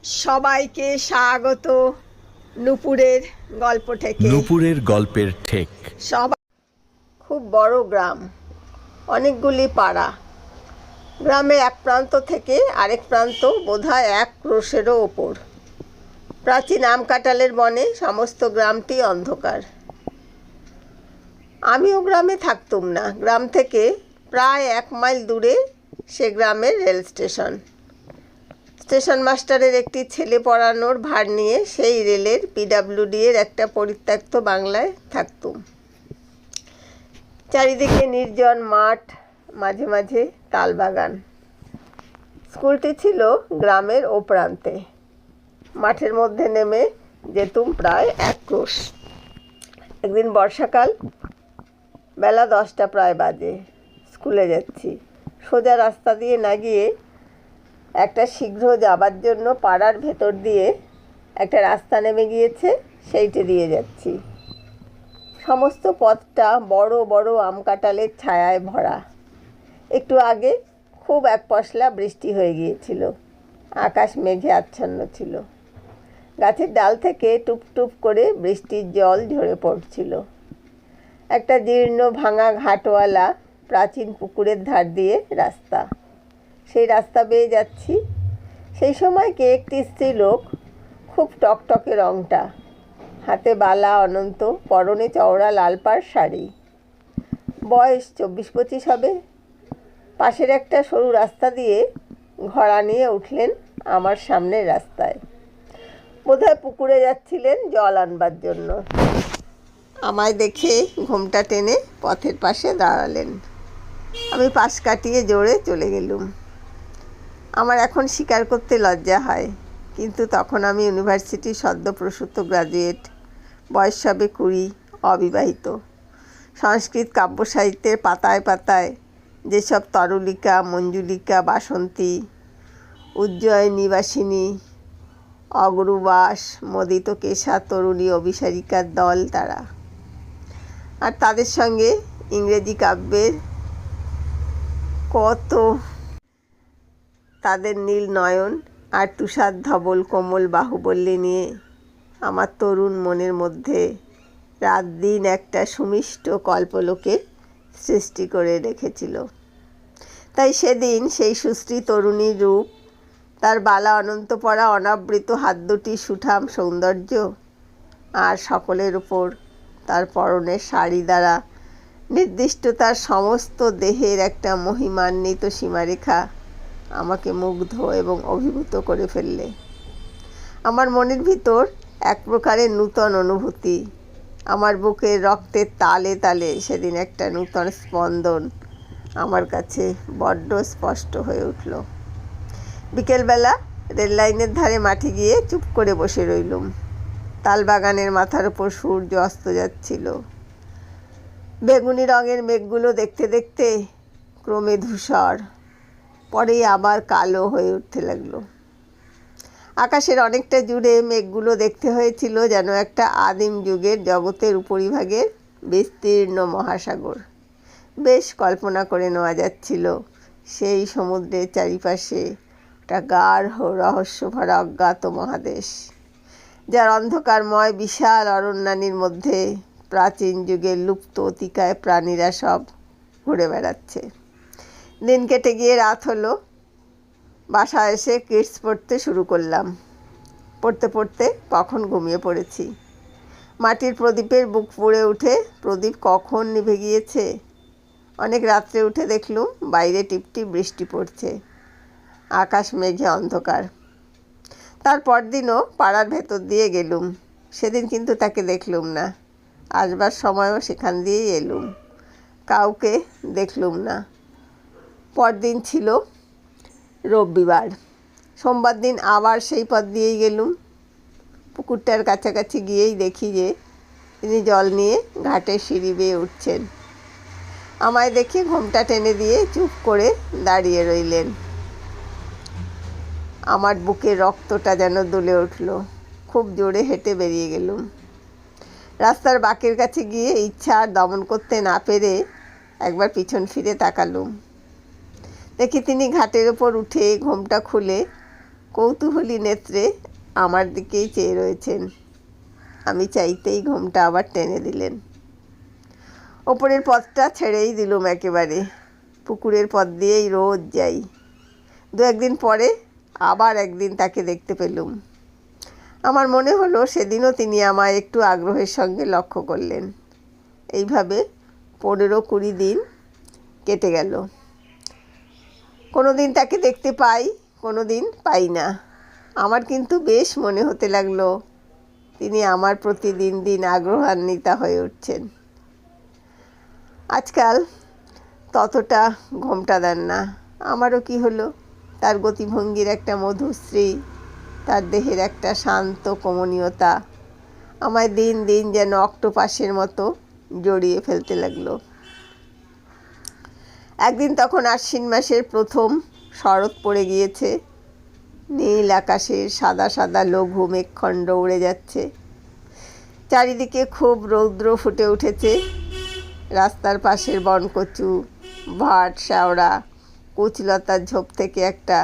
সবাইকে স্বাগত নুপুরের গল্প থেকে। নুপুরের গল্পের ঠেক। সবাই খুব বড় গ্রাম, অনেকগুলি পাড়া। গ্রামের এক প্রান্ত থেকে আরেক প্রান্ত বোধহয় 1 ক্রোশেরও ওপর। প্রাচীন আম কাঁঠালের বনে সমস্ত গ্রামটি অন্ধকার। আমিও গ্রামে থাকতুম না। গ্রাম থেকে প্রায় 1 মাইল দূরে সে গ্রামের রেল স্টেশন। স্টেশন মাস্টারের একটি ছেলে পড়ানোর ভার নিয়ে সেই রেলের পিডাব্লিউডি এর একটা পরিত্যক্ত বাংলায় থাকতুম। চারিদিকে নির্জন মাঠ, মাঝে মাঝে তালবাগান। স্কুলটি ছিল গ্রামের ও প্রান্তে। মাঠের মধ্যে নেমে যেতুম প্রায় 1 ক্রোশ। একদিন বর্ষাকাল, বেলা 10টা প্রায় বাজে। স্কুলে যাচ্ছি। সোজা রাস্তা দিয়ে না গিয়ে একটা শীঘ্র যাবার জন্য পাড়ার ভেতর দিয়ে একটা রাস্তা নেমে গিয়েছে, সেইটে দিয়ে যাচ্ছি। সমস্ত পথটা বড় বড় আম কাঁঠালের ছায়ায় ভরা। একটু আগে খুব এক পশলা বৃষ্টি হয়ে গিয়েছিল। আকাশ মেঘে আচ্ছন্ন ছিল। গাছের ডাল থেকে টুপ টুপ করে বৃষ্টির জল ঝরে পড়ছিল। একটা জীর্ণ ভাঙা ঘাটওয়ালা প্রাচীন পুকুরের ধার দিয়ে রাস্তা। সেই রাস্তা বেয়ে যাচ্ছি। সেই সময় কে একটি স্ত্রীলোক, খুব টকটকে রংটা, হাতে বালা অনন্ত, পরনে চওড়া লাল পাড় শাড়ি। বয়স 24-25 হবে। পাশের একটা সরু রাস্তা দিয়ে ঘোড়া নিয়ে উঠলেন আমার সামনের রাস্তায়। বোধহয় পুকুরে যাচ্ছিলেন জল আনবার জন্য। আমায় দেখে ঘোমটা টেনে পথের পাশে দাঁড়ালেন। আমি পাশ কাটিয়ে জোরে চলে গেলুম। আমার এখন স্বীকার করতে লজ্জা হয়, কিন্তু তখন আমি ইউনিভার্সিটির সদ্যপ্রসূত গ্রাজুয়েট, বয়স সবে 20, অবিবাহিত। সংস্কৃত কাব্য সাহিত্যের পাতায় পাতায় যেসব তরলিকা, মঞ্জুলিকা, বাসন্তী, উজ্জয়িনী নিবাসিনী, অগরুবাস, মদিত কেশা তরুণী অভিসারিকার দল তারা। আর তাদের সঙ্গে ইংরেজি কাব্যের কত, তাদের নীল নয়ন আর তুষার ধবল কোমল বাহুবল্লী নিয়ে আমার তরুণ মনের মধ্যে রাত দিন একটা সুমিষ্ট কল্পলোকের সৃষ্টি করে রেখেছিল। তাই সেদিন সেই সুশ্রী তরুণীর রূপ, তার বালা অনন্ত পরা অনাবৃত হাত দুটি সুঠাম সৌন্দর্য, আর সকলের উপর তার পরনের শাড়ি দ্বারা নির্দিষ্ট তার সমস্ত দেহের একটা মহিমান্বিত সীমারেখা আমাকে মুগ্ধ এবং অভিভূত করে ফেললে। আমার মনের ভিতর এক প্রকারের নূতন অনুভূতি, আমার বুকের রক্তের তালে তালে সেদিন একটা নূতন স্পন্দন আমার কাছে বড্ড স্পষ্ট হয়ে উঠল। বিকেলবেলা রেল লাইনের ধারে মাঠে গিয়ে চুপ করে বসে রইলুম। তালবাগানের মাথার উপর সূর্য অস্ত যাচ্ছিল। বেগুনি রঙের মেঘগুলো দেখতে দেখতে ক্রমে ধূসর, পরে আবার কালো হয়ে উঠতে লাগলো। আকাশের অনেকটা জুড়ে মেঘগুলো দেখতে হয়েছিল যেন একটা আদিম যুগের জগতের উপরিভাগের বিস্তীর্ণ মহাসাগর। বেশ কল্পনা করে নেওয়া যাচ্ছিল সেই সমুদ্রের চারিপাশে একটা গাঢ় রহস্যভরা অজ্ঞাত মহাদেশ, যার অন্ধকারময় বিশাল অরণ্যানীর মধ্যে প্রাচীন যুগের লুপ্ত অতিকায় প্রাণীরা সব ঘুরে বেড়াচ্ছে। দিন কেটে গিয়ে রাত হলো। বাসায় এসে কিডস পড়তে শুরু করলাম। পড়তে পড়তে কখন ঘুমিয়ে পড়েছি। মাটির প্রদীপের বুক পুড়ে উঠে প্রদীপ কখন নিভে গিয়েছে। অনেক রাত্রে উঠে দেখলুম বাইরে টিপটিপ বৃষ্টি পড়ছে, আকাশ মেঘে অন্ধকার। তারপর দিনও পাড়ার ভেতর দিয়ে গেলুম। সেদিন কিন্তু তাকে দেখলুম না। আসবার সময়ও সেখান দিয়েই এলুম, কাউকে দেখলুম না। পরদিন ছিল রবিবার। সোমবার দিন আবার সেই পথ দিয়েই গেলুম। পুকুরটার কাছাকাছি গিয়েই দেখি যে তিনি জল নিয়ে ঘাটের সিঁড়ি বেয়ে উঠছেন। আমায় দেখে ঘোমটা টেনে দিয়ে চুপ করে দাঁড়িয়ে রইলেন। আমার বুকের রক্তটা যেন দুলে উঠল। খুব জোরে হেঁটে বেরিয়ে গেলুম। রাস্তার বাঁকের কাছে গিয়ে ইচ্ছা আর দমন করতে না পেরে একবার পিছন ফিরে তাকালুম। দেখি তিনি ঘাটের ওপর উঠে ঘোমটা খুলে কৌতূহলী নেত্রে আমার দিকেই চেয়ে রয়েছেন। আমি চাইতেই ঘোমটা আবার টেনে দিলেন। ওপরের পথটা ছেড়েই দিলুম একেবারে। পুকুরের পথ দিয়েই রোজ যাই। দু একদিন পরে আবার একদিন তাকে দেখতে পেলুম। আমার মনে হলো সেদিনও তিনি আমায় একটু আগ্রহের সঙ্গে লক্ষ্য করলেন। এইভাবে 15-20 দিন কেটে গেল। কোনো দিন তাকে দেখতে পাই, কোনো দিন পাই না। আমার কিন্তু বেশ মনে হতে লাগলো তিনি আমার প্রতি দিন দিন আগ্রহান্বিতা হয়ে উঠছেন। আজকাল ততটা ঘোমটা দেন না। আমারও কি হলো, তার গতিভঙ্গির একটা মধুশ্রী, তার দেহের একটা শান্ত কমনীয়তা আমায় দিন দিন যেন অক্টোপাসের মতো জড়িয়ে ফেলতে লাগলো। একদিন তখন আশ্বিন মাসের প্রথম শরৎ পড়ে গিয়েছে। নীল আকাশের সাদা সাদা লঘু মেঘখণ্ড উড়ে যাচ্ছে। চারিদিকে খুব রৌদ্র ফুটে উঠেছে। রাস্তার পাশের বনকচু, ভাট, শ্যাওড়া, কুচলতার ঝোপ থেকে একটা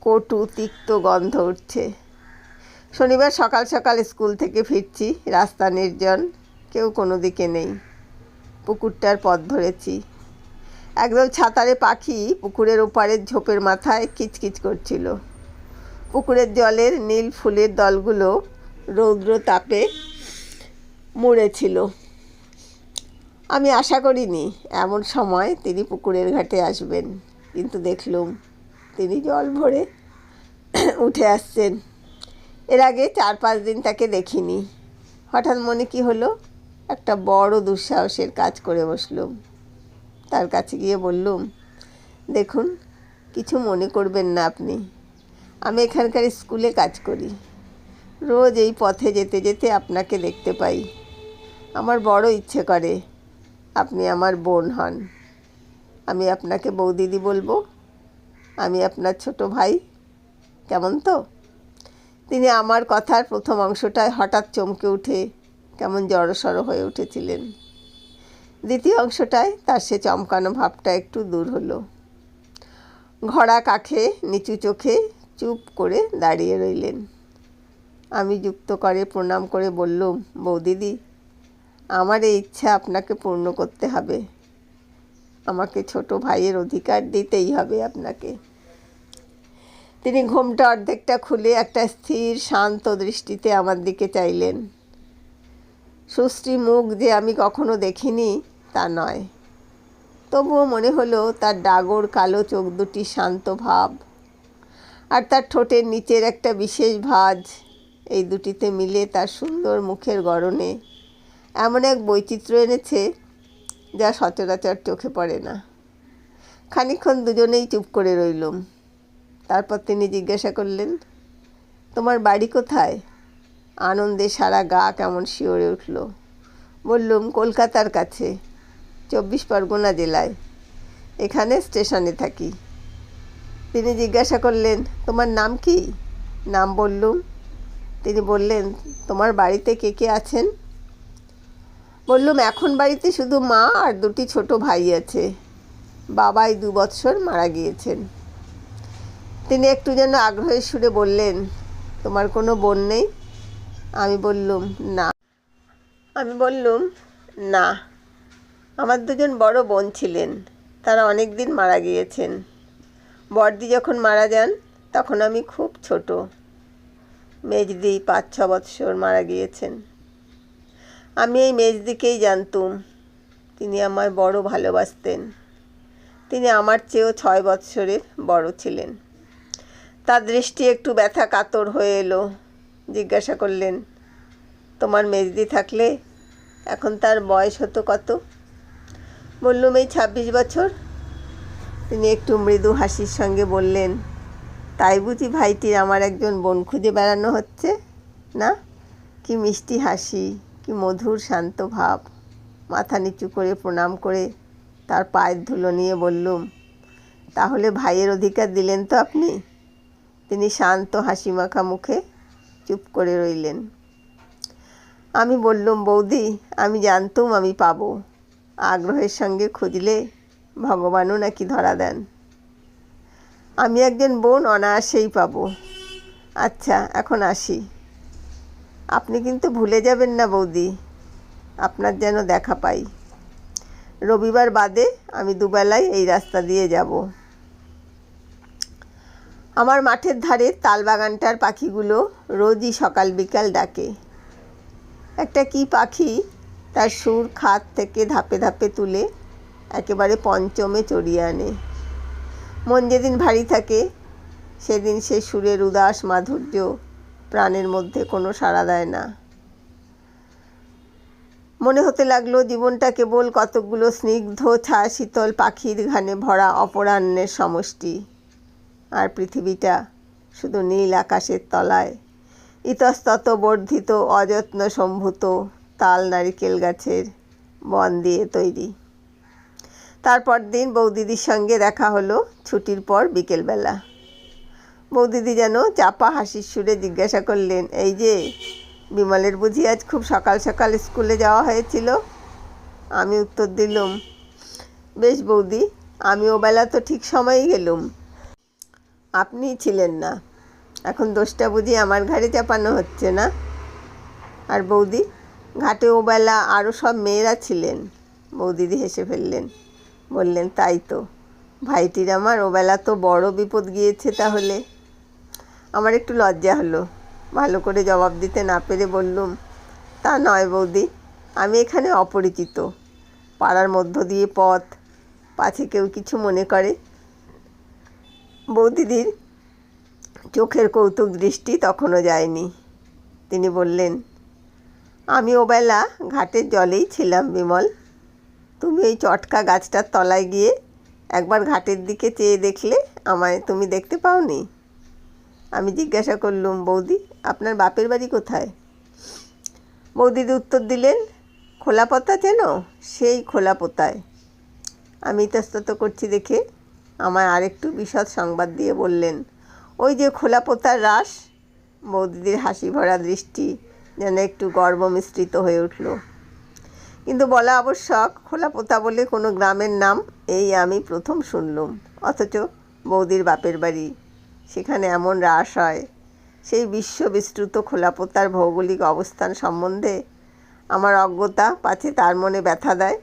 কটু তিক্ত গন্ধ উঠছে। শনিবার সকাল সকাল স্কুল থেকে ফিরছি। রাস্তা নির্জন, কেউ কোনো দিকে নেই। পুকুরটার পথ ধরেছি। একদল ছাতারে পাখি পুকুরের ওপারের ঝোপের মাথায় কিচকিচ করছিল। পুকুরের জলের নীল ফুলের দলগুলো রৌদ্র তাপে মুড়েছিল। আমি আশা করিনি এমন সময় তিনি পুকুরের ঘাটে আসবেন, কিন্তু দেখলুম তিনি জল ভরে উঠে আসছেন। এর আগে 4-5 দিন তাকে দেখিনি। হঠাৎ মনে কি হলো, একটা বড় দুঃসাহসের কাজ করে বসলুম। তার কাছে গিয়ে বললুম, দেখুন, কিছু মনে করবেন না আপনি। আমি এখানকার স্কুলে কাজ করি। রোজ এই পথে যেতে যেতে আপনাকে দেখতে পাই। আমার বড় ইচ্ছে করে আপনি আমার বোন হন। আমি আপনাকে বৌদিদি বলবো। আমি আপনার ছোট ভাই। কেমন তো? তিনি আমার কথার প্রথম অংশটায় হঠাৎ চমকে উঠে কেমন জড়সড় হয়ে উঠেছিলেন। দ্বিতীয় অংশটায় তার সে চমকানো ভাবটা একটু দূর হলো। ঘোড়া কাখে নিচু চোখে চুপ করে দাঁড়িয়ে রইলেন। আমি যুক্ত করে প্রণাম করে বললুম, বৌদিদি, আমার এই ইচ্ছা আপনাকে পূর্ণ করতে হবে। আমাকে ছোট ভাইয়ের অধিকার দিতেই হবে আপনাকে। তিনি ঘোমটা অর্ধেকটা খুলে একটা স্থির শান্ত দৃষ্টিতে আমার দিকে চাইলেন। সুশ্রী মুখ যে আমি কখনো দেখিনি তা নয়, তবুও মনে হলো তার ডাগর কালো চোখ দুটি শান্ত ভাব, আর তার ঠোঁটের নিচের একটা বিশেষ ভাঁজ, এই দুটিতে মিলে তার সুন্দর মুখের গড়নে এমন এক বৈচিত্র্য এনেছে যা সচরাচর চোখে পড়ে না। খানিকক্ষণ দুজনেই চুপ করে রইলুম। তারপর তিনি জিজ্ঞাসা করলেন, তোমার বাড়ি কোথায়? আনন্দে সারা গা কেমন শিওরে উঠল। বললুম, কলকাতার কাছে, 24 পরগনা জেলায়। এখানে স্টেশনে থাকি। তিনি জিজ্ঞাসা করলেন, তোমার নাম কি? নাম বললুম। তিনি বললেন, তোমার বাড়িতে কে কে আছেন? বললুম, এখন বাড়িতে শুধু মা আর 2টি ছোট ভাই আছে। বাবাই 2 বৎসর মারা গিয়েছেন। তিনি একটু যেন আগ্রহের সুরে বললেন, তোমার কোনো বোন নেই? আমি বললুম, না। আমার 2জন বড় বোন ছিলেন, তারা অনেক দিন মারা গিয়েছেন। বড়দি যখন মারা যান তখন আমি খুব ছোট। মেজদি 5-6 বৎসর মারা গিয়েছেন। আমি এই মেজদিকেই জানতুম। তিনি আমায় বড় ভালোবাসতেন। তিনি আমার চেয়েও 6 বৎসরের বড় ছিলেন। তার দৃষ্টি একটু ব্যথা কাতর হয়ে এলো। জিজ্ঞাসা করলেন, তোমার মেজদি থাকলে এখন তার বয়স হতো কত? বললুম, এই 26 বছর। তিনি একটু মৃদু হাসির সঙ্গে বললেন, তাই বুঝি ভাইটির আমার একজন বোন খুঁজে বেড়ানো হচ্ছে না? কি মিষ্টি হাসি, কি মধুর শান্ত ভাব। মাথা নিচু করে প্রণাম করে তার পায়ের ধুলো নিয়ে বললুম, তাহলে ভাইয়ের অধিকার দিলেন তো আপনি? তিনি শান্ত হাসিমাখা মুখে চুপ করে রইলেন। আমি বললুম, বৌদি, আমি জানতুম আমি পাবো। আগ্রহের সঙ্গে খুঁজলে ভগবানও নাকি ধরা দেন। আমি একজন বোন অনায়াসেই পাবো। আচ্ছা, এখন আসি। আপনি কিন্তু ভুলে যাবেন না বৌদি, আপনার যেন দেখা পাই। রবিবার বাদে আমি দুবেলায় এই রাস্তা দিয়ে যাব। আমার মাঠের ধারে তালবাগানটার পাখিগুলো রোজই সকাল বিকাল ডাকে। একটা কী পাখি তার সুর খাত থেকে ধাপে ধাপে তুলে একেবারে পঞ্চমে চড়িয়ে আনে। মন যেদিন ভারী থাকে সেদিন সে সুরের উদাস মাধুর্য প্রাণের মধ্যে কোনো সাড়া দেয় না। মনে হতে লাগলো জীবনটা কেবল কতকগুলো স্নিগ্ধ ছায়া শীতল পাখির ঘানে ভরা অপরাহ্নের সমষ্টি, আর পৃথিবীটা শুধু নীল আকাশের তলায় ইতস্তত বর্ধিত অযত্ন সম্ভূত তাল নারিকেল গাছের বন দিয়ে তৈরি। তারপর দিন বৌদিদির সঙ্গে দেখা হলো ছুটির পর বিকেলবেলা। বৌদিদি যেন চাপা হাসির সুরে জিজ্ঞাসা করলেন, এই যে বিমলের বুঝি আজ খুব সকাল সকাল স্কুলে যাওয়া হয়েছিল? আমি উত্তর দিলুম, বেশ বৌদি, আমি ওবেলা তো ঠিক সময়েই গেলুম, আপনিই ছিলেন না। এখন দোষটা বুঝি আমার ঘাড়ে চাপানো হচ্ছে না? আর বৌদি, ঘাটে ওবেলা আরও সব মেয়েরা ছিলেন। বৌদিদি হেসে ফেললেন, বললেন, তাই তো, ভাইটির আমার ওবেলা তো বড় বিপদ গিয়েছে তাহলে। আমার একটু লজ্জা হলো, ভালো করে জবাব দিতে না পেরে বললুম, তা নয় বৌদি, আমি এখানে অপরিচিত, পাড়ার মধ্য দিয়ে পথ, পাছে কেউ কিছু মনে করে। বৌদিদির চোখের কৌতুক দৃষ্টি তখনও যায়নি। তিনি বললেন, আমি ওবেলা ঘাটের জলেই ছিলাম বিমল। তুমি ওই চটকা গাছটার তলায় গিয়ে একবার ঘাটের দিকে চেয়ে দেখলে আমায় তুমি দেখতে পাওনি? আমি জিজ্ঞাসা করলুম, বৌদি, আপনার বাপের বাড়ি কোথায়? বৌদিদি উত্তর দিলেন, খোলাপোতা চেন? সেই খোলাপোতায়। আমি ইতস্তত করছি দেখে আমায় আরেকটু বিশদ সংবাদ দিয়ে বললেন, ওই যে খোলাপোতার রাস। বৌদিদির হাসি ভরা দৃষ্টি যেন একটু গর্ব মিশ্রিত হয়ে উঠল। কিন্তু বলা আবশ্যক, খোলাপোতা বলে কোনো গ্রামের নাম এই আমি প্রথম শুনলুম। অথচ বৌদির বাপের বাড়ি, সেখানে এমন রাস হয়। সেই বিশ্ববিস্তৃত খোলাপোতার ভৌগোলিক অবস্থান সম্বন্ধে আমার অজ্ঞতা পাছে তার মনে ব্যথা দেয়,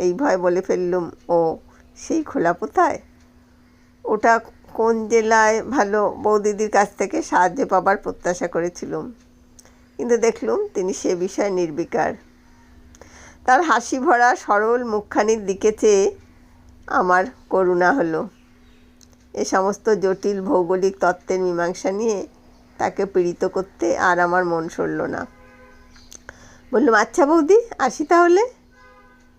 এই ভয় বলে ফেললুম, ও সেই খোলাপোতায়? ওটা কোন জেলায় ভালো? বৌদিদির কাছ থেকে সাহায্য পাবার প্রত্যাশা করেছিলুম, কিন্তু দেখলুম তিনি সে বিষয়ে নির্বিকার। তার হাসি ভরা সরল মুখখানির দিকে চেয়ে আমার করুণা হলো। এ সমস্ত জটিল ভৌগোলিক তত্ত্বের মীমাংসা নিয়ে তাকে পীড়িত করতে আর আমার মন সরল না। বললুম, আচ্ছা বৌদি, আসি তাহলে।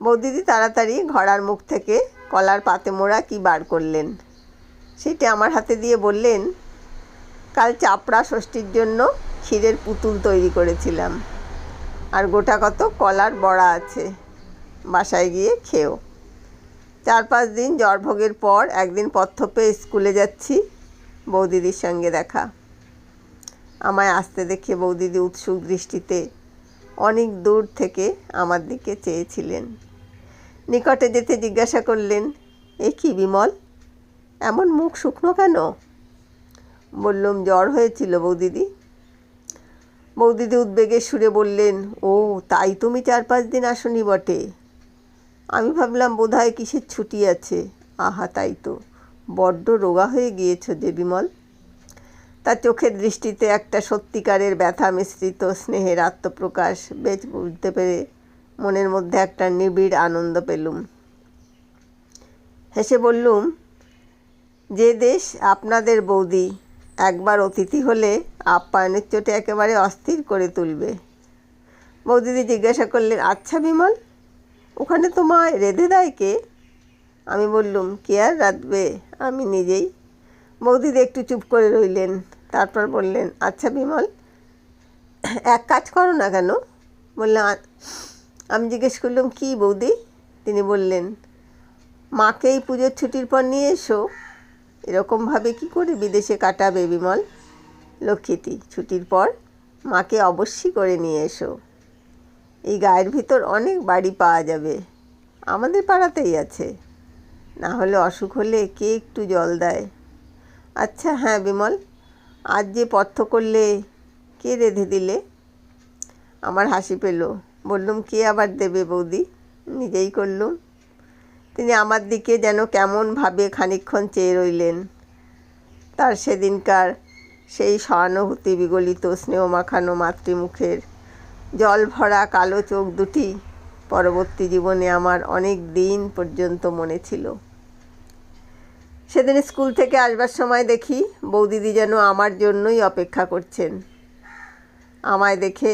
বৌদিদি তাড়াতাড়ি ঘড়ার মুখ থেকে কলার পাতে মোড়া কি বার করলেন, সেটি আমার হাতে দিয়ে বললেন, কাল চাপড়া ষষ্ঠীর জন্য ক্ষীরের পুতুল তৈরি করেছিলাম, আর গোটা কত কলার বড়া আছে, বাসায় গিয়ে খেও। 4-5 দিন জ্বরভোগের পর একদিন পথ্য পেয়ে স্কুলে যাচ্ছি, বৌদিদির সঙ্গে দেখা। আমায় আসতে দেখে বৌদিদি উৎসুক দৃষ্টিতে অনেক দূর থেকে আমার দিকে চেয়েছিলেন। নিকটে যেতে জিজ্ঞাসা করলেন, এ কি বিমল, এমন মুখ শুকনো কেন? বললুম, জ্বর হয়েছিল বৌদিদি। বৌদিদি উদ্বেগের সুরে বললেন, ও তাই তুমি 4-5 দিন আসনি বটে। আমি ভাবলাম বোধহয় কিসের ছুটি আছে। আহা, তাই তো, বড্ড রোগা হয়ে গিয়েছ যে বিমল। তার চোখের দৃষ্টিতে একটা সত্যিকারের ব্যথা মিশ্রিত স্নেহের আত্মপ্রকাশ বেশ বুঝতে পেরে মনের মধ্যে একটা নিবিড় আনন্দ পেলুম। হেসে বললুম, যে দেশ আপনাদের বৌদি একবার অতিথি হলে আপ্যায়নের চোটে একেবারে অস্থির করে তুলবে। বৌদিদি জিজ্ঞাসা করলেন, আচ্ছা বিমল, ওখানে তোমায় রেঁধে দেয় কে? আমি বললুম, কে আর রাঁধবে, আমি নিজেই। বৌদিদি একটু চুপ করে রইলেন, তারপর বললেন, আচ্ছা বিমল, এক কাজ করো না কেন? বললাম, আমি জিজ্ঞেস করলাম, কি বৌদি? তিনি বললেন, মাকেই পুজোর ছুটির পর নিয়ে এসো। এরকমভাবে কি করে বিদেশে কাটাবে বিমল? লক্ষ্মীটি, ছুটির পর মাকে অবশ্যই করে নিয়ে এসো। এই গায়ের ভিতর অনেক বাড়ি পাওয়া যাবে, আমাদের পাড়াতেই আছে। না হলে অসুখ হলে কে একটু জল দেয়? আচ্ছা হ্যাঁ বিমল, আজ যে পথ্য করলে, কে রেঁধে দিলে? আমার হাসি পেল। বললুম, কে আবার দেবে বৌদি, নিজেই করলুম। তিনি আমার দিকে যেন কেমনভাবে খানিকক্ষণ চেয়ে রইলেন। তার সেদিনকার সেই সহানুভূতি বিগলিত স্নেহ মাখানো মাতৃমুখের জল ভরা কালো চোখ দুটি পরবর্তী জীবনে আমার অনেক দিন পর্যন্ত মনে ছিল। সেদিন স্কুল থেকে আসবার সময় দেখি বৌদিদি যেন আমার জন্যই অপেক্ষা করছেন। আমায় দেখে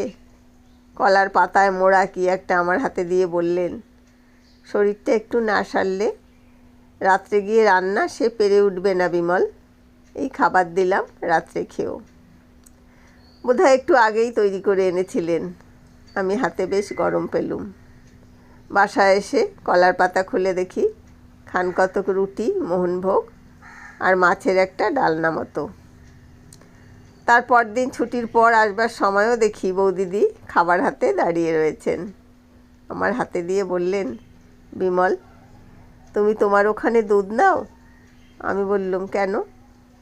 কলার পাতায় মোড়া কি একটা আমার হাতে দিয়ে বললেন, শরীরটা একটু না সারলে রাত্রে গিয়ে রান্না সে পেরে উঠবে না বিমল, এই খাবার দিলাম, রাত্রে খেও। বোধহয় একটু আগেই তৈরি করে এনেছিলেন। আমি হাতে বেশ গরম পেলুম। বাসায় এসে কলার পাতা খুলে দেখি খানকতক রুটি, মোহনভোগ আর মাছের একটা ডালনা মতো। তারপর দিন ছুটির পর আসবার সময়ও দেখি বৌদিদি খাবার হাতে দাঁড়িয়ে রয়েছেন। আমার হাতে দিয়ে বললেন, বিমল, তুমি তোমার ওখানে দুধ নাও? আমি বললুম, কেন?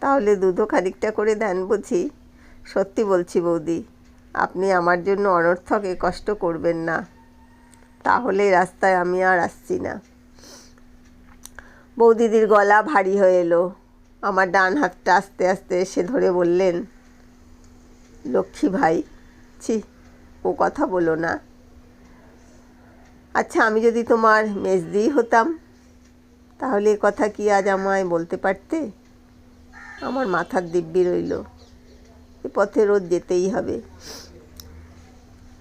তাহলে দুধও খানিকটা করে দেন বুঝি? সত্যি বলছি বৌদি, আপনি আমার জন্য অনর্থক এ কষ্ট করবেন না, তাহলে রাস্তায় আমি আর আসছি না। বৌদিদির গলা ভারী হয়ে এলো। আমার ডান হাতটা আস্তে আস্তে এসে ধরে বললেন, লক্ষ্মী ভাই, ছি, ও কথা বলো না। আচ্ছা, আমি যদি তোমার মেজদি হতাম, তাহলে এ কথা কি আজ আমায় বলতে পারতে? আমার মাথার দিব্যি রইল, এ পথে রোজ যেতেই হবে।